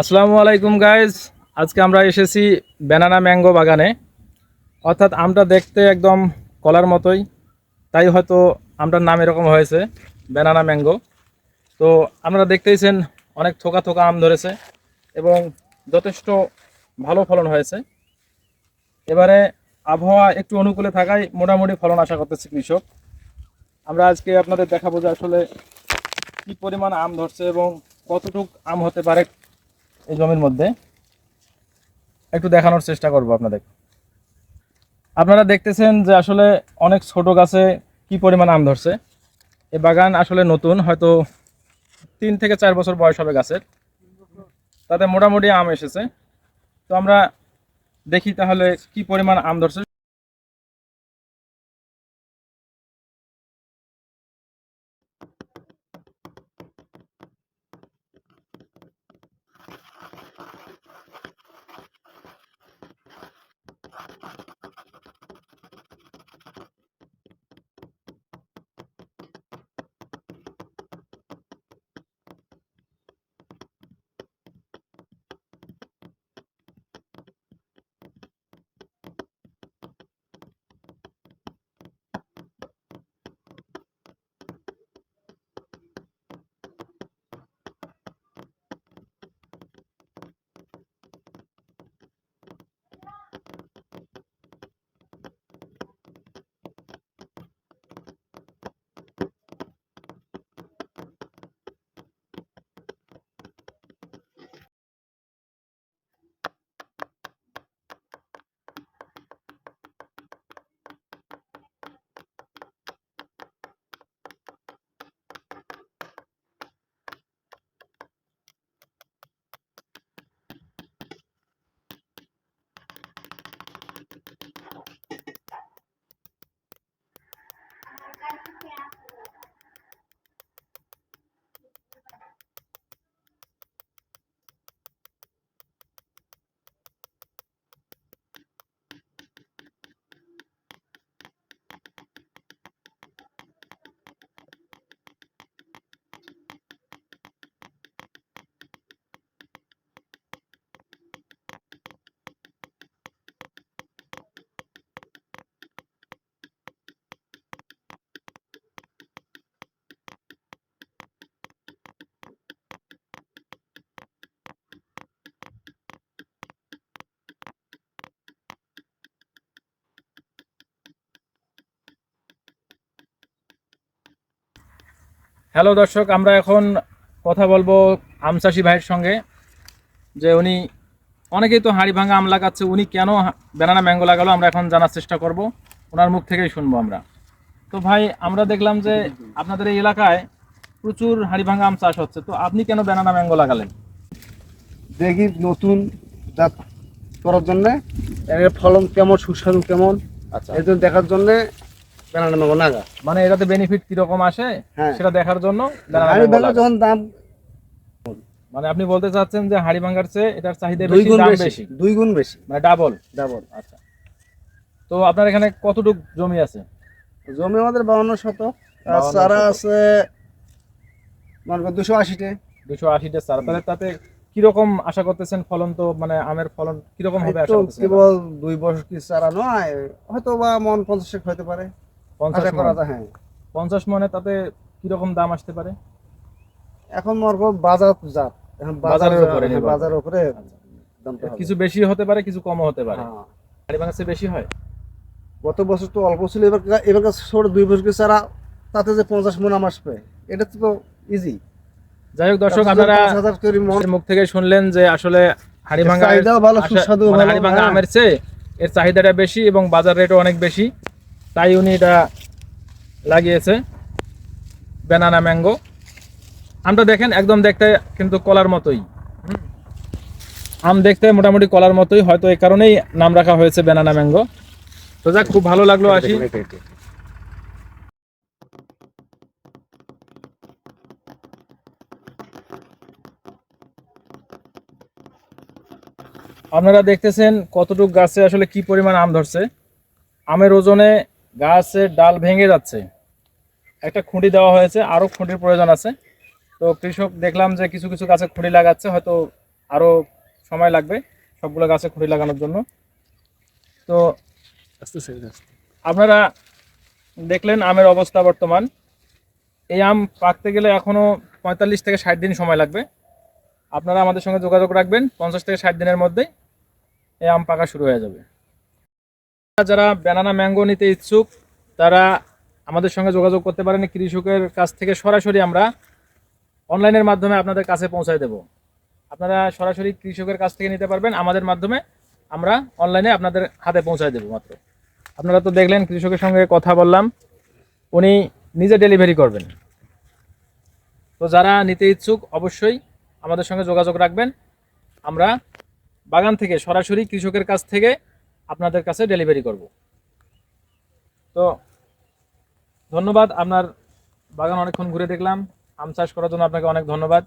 আসসালামু আলাইকুম গাইজ। আজকে আমরা এসেছি ব্যানানা ম্যাঙ্গো বাগানে। অর্থাৎ আমটা দেখতে একদম কলার মতোই, তাই হয়তো আমটার নাম এরকম হয়েছে ব্যানানা ম্যাঙ্গো। তো আপনারা দেখতেইছেন অনেক থোকা থোকা আম ধরেছে এবং যথেষ্ট ভালো ফলন হয়েছে। এবারে আবহাওয়া একটু অনুকূলে থাকায় মোটামুটি ফলন আশা করতেছে কৃষক। আমরা আজকে আপনাদের দেখাবো যে আসলে কী পরিমাণ আম ধরছে এবং কতটুক আম হতে পারে এই জমির মধ্যে, একটু দেখানোর চেষ্টা করব আপনাদের। আপনারা দেখতেছেন যে আসলে অনেক ছোট গাছে কি পরিমাণ আম ধরছে। এই বাগান আসলে নতুন, হয়তো 3 থেকে 4 বছর বয়স হবে গাছের, তাতে মোটামুটি আম এসেছে। তো আমরা দেখি তাহলে কি পরিমাণ আম ধরছে। হ্যালো দর্শক, আমরা এখন কথা বলবো আম চাষি ভাইয়ের সঙ্গে, যে উনি অনেকেই তো হাড়ি ভাঙা আম লাগাচ্ছে, উনি কেন ব্যানানা ম্যাঙ্গো লাগালো আমরা এখন জানার চেষ্টা করব, ওনার মুখ থেকেই শুনবো আমরা। তো ভাই, আমরা দেখলাম যে আপনাদের এই এলাকায় প্রচুর হাড়ি ভাঙা আম চাষ হচ্ছে, তো আপনি কেন ব্যানানা ম্যাঙ্গো লাগালেন? দেখি নতুন জাত করার জন্য এর ফলন কেমন, সুস্বাদু কেমন, আচ্ছা, এই জন্য দেখার জন্য ব্যানানা ম্যাঙ্গো লাগা। মানে এটাতে বেনিফিট কিরকম আসে হ্যাঁ, সেটা দেখার জন্য ব্যানানা হাড়ি ম্যাঙ্গো ভাঙা লাগা। যখন দাম মানে আপনি বলতে চাচ্ছেন যে হাড়ি ভাঙার চেয়ে এটার চাহিদা দুই বেশি, গুণ দাম বেশি, বেশি, 2 গুণ বেশি, মানে ডাবল। ডাবল। আচ্ছা, তো আপনার এখানে কতটুক জমি আছে? জমি আমাদের 52 শতক, আর 52 চারা শতক। আছে মনে করো 280টে। 280টা চারা, তাহলে তাতে কিরকম আশা করতেছেন ফলন? তো মানে আমের ফলন কিরকম হবে আশা তো করতেছেন এবার? কেবল 2 বছর কি চারা নয়, হয়তো বা মন 50 হতে পারে, 50 আশা করা মণ। যায়। হ্যাঁ, 50 মনে তাতে কিরকম দাম আসতে পারে? এখন মনে করো বাজার জাত, এখন বাজারের উপরে হ্যাঁ, নির্ভর করে। বাজারের উপরে আচ্ছা, দামটা হবে। কিছু বেশি হতে পারে, কিছু কমও হতে পারে। হ্যাঁ, হাড়ি ভাঙার চেয়ে বেশি হয়। গত বছর তো অল্প ছিল, এবার এবার ছোট 2 বছর ছাড়া তাতে যে 50 মণ আম আসবে, এটা তো ইজি। যাই হোক দর্শক, আপনারা 5,000 করে মণ, মুখ থেকে শুনলেন যে আসলে হাড়ি ভাঙা চাহিদাও ভালো, সুস্বাদু ভালো। হাড়ি ভাঙা হ্যাঁ, আমের চেয়ে এর চাহিদাটা বেশি এবং বাজার রেটও অনেক বেশি, তাই উনি এটা লাগিয়েছে ব্যানানা ম্যাঙ্গো। আমটা দেখেন, একদম দেখতে কিন্তু কলার মতোই। আম দেখতে মোটামুটি কলার মতোই, হয়তো এই কারণেই নাম রাখা হয়েছে ব্যানানা ম্যাঙ্গো। তো যাক, খুব ভালো লাগলো। আসি, আপনারা দেখতেছেন কতটুক গাছে আসলে কি পরিমাণ আম ধরছে। আমের ওজনে গাছের ডাল ভেঙে যাচ্ছে। একটা খুঁটি দেওয়া হয়েছে, আরো খুঁটির প্রয়োজন আছে। তো কৃষক দেখলাম যে কিছু কিছু গাছে খুঁটি লাগাচ্ছে, হয়তো আরও সময় লাগবে সবগুলো গাছে খুঁটি লাগানোর জন্য। তো আপনারা দেখলেন আমের অবস্থা বর্তমান। এই আম পাকতে গেলে এখনও 45 থেকে 60 দিন সময় লাগবে। আপনারা আমাদের সঙ্গে যোগাযোগ রাখবেন, 50 থেকে 60 দিনের মধ্যেই এই আম পাকা শুরু হয়ে যাবে। যারা ব্যানানা ম্যাঙ্গো নিতে ইচ্ছুক তারা আমাদের সঙ্গে যোগাযোগ করতে পারেন। কৃষকের কাছ থেকে সরাসরি আমরা অনলাইনের মাধ্যমে আপনাদের কাছে পৌঁছায় দেব। আপনারা সরাসরি কৃষকের কাছ থেকে নিতে পারবেন, আমাদের মাধ্যমে আমরা অনলাইনে আপনাদের হাতে পৌঁছায় দেব মাত্র। আপনারা তো দেখলেন কৃষকের সঙ্গে কথা বললাম, উনি নিজে ডেলিভারি করবেন। তো যারা নিতে ইচ্ছুক অবশ্যই আমাদের সঙ্গে যোগাযোগ রাখবেন। আমরা বাগান থেকে সরাসরি কৃষকের কাছ থেকে আপনাদের কাছে ডেলিভারি করব। তো ধন্যবাদ, আপনার বাগান অনেকক্ষণ ঘুরে দেখলাম। আম চাষ করার জন্য আপনাকে অনেক ধন্যবাদ।